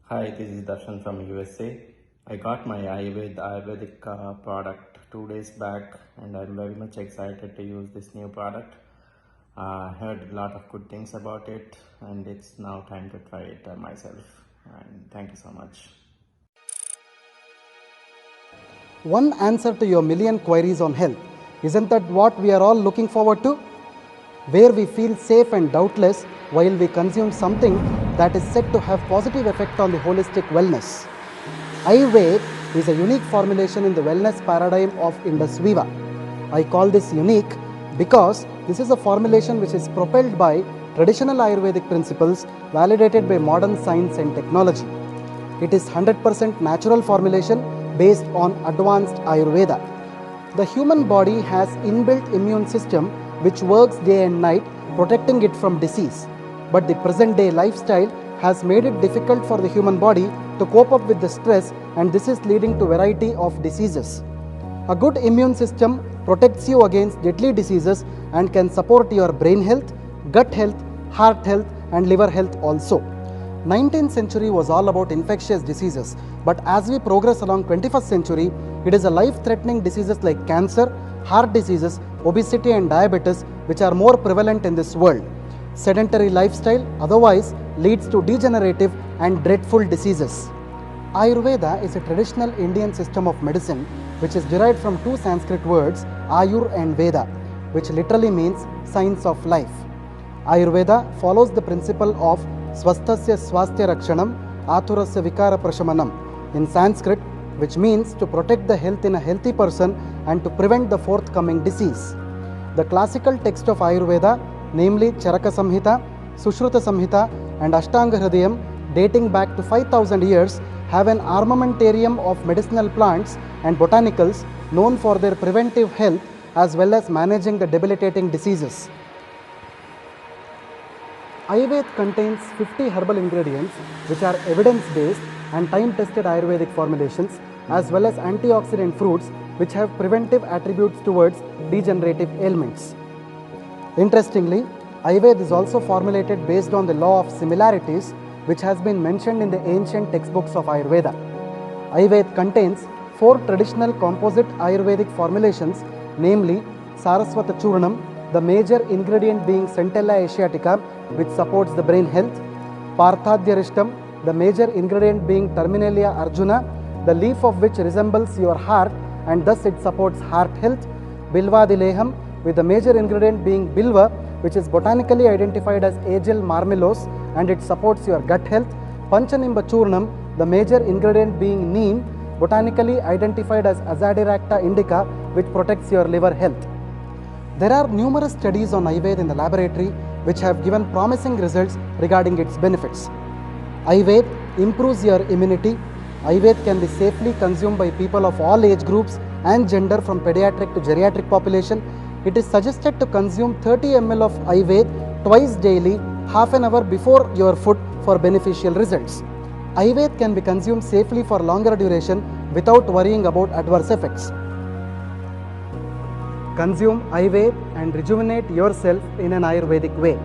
Hi, this is Darshan from USA. I got my Ayurvedic product 2 days back, and I'm very much excited to use this new product. I heard a lot of good things about it, and it's now time to try it myself. And thank you so much. One answer to your million queries on health. Isn't that what we are all looking forward to? Where we feel safe and doubtless while we consume something that is said to have positive effect on the holistic wellness. Ayurveda is a unique formulation in the wellness paradigm of Indus Viva. I call this unique because this is a formulation which is propelled by traditional Ayurvedic principles validated by modern science and technology. It is 100% natural formulation based on advanced Ayurveda. The human body has inbuilt immune system which works day and night protecting it from disease. But the present day lifestyle has made it difficult for the human body to cope up with the stress, and this is leading to variety of diseases. A good immune system protects you against deadly diseases and can support your brain health, gut health, heart health and liver health also. 19th century was all about infectious diseases, but as we progress along 21st century, it is a life-threatening diseases like cancer, heart diseases, obesity and diabetes which are more prevalent in this world. Sedentary lifestyle otherwise leads to degenerative and dreadful diseases. Ayurveda is a traditional Indian system of medicine which is derived from two Sanskrit words, Ayur and Veda, which literally means science of life. Ayurveda follows the principle of Swasthasya Swasthya Rakshanam, Athurasya Vikara Prashamanam in Sanskrit, which means to protect the health in a healthy person and to prevent the forthcoming disease. The classical text of Ayurveda, namely Charaka Samhita, Sushruta Samhita and Ashtanga Hridayam, dating back to 5000 years, have an armamentarium of medicinal plants and botanicals known for their preventive health as well as managing the debilitating diseases. Ayurveda contains 50 herbal ingredients which are evidence-based and time-tested Ayurvedic formulations as well as antioxidant fruits which have preventive attributes towards degenerative ailments. Interestingly, Ayurveda is also formulated based on the law of similarities which has been mentioned in the ancient textbooks of Ayurveda. Ayurveda contains 4 traditional composite Ayurvedic formulations, namely Saraswata Churnam, the major ingredient being Centella asiatica, which supports the brain health; Parthadhyarishtam, the major ingredient being Terminalia arjuna, the leaf of which resembles your heart and thus it supports heart health; Bilvadileham, with the major ingredient being Bilva, which is botanically identified as Aegil marmelos and it supports your gut health; Panchanimba Churnam, the major ingredient being Neem, botanically identified as Azadirachta indica, which protects your liver health. There are numerous studies on Ayurveda in the laboratory which have given promising results regarding its benefits. Ayurveda improves your immunity. Ayurveda can be safely consumed by people of all age groups and gender from pediatric to geriatric population. It is suggested to consume 30 ml of Ayurveda twice daily, half an hour before your food for beneficial results. Ayurveda can be consumed safely for longer duration without worrying about adverse effects. Consume Ayurveda and rejuvenate yourself in an Ayurvedic way.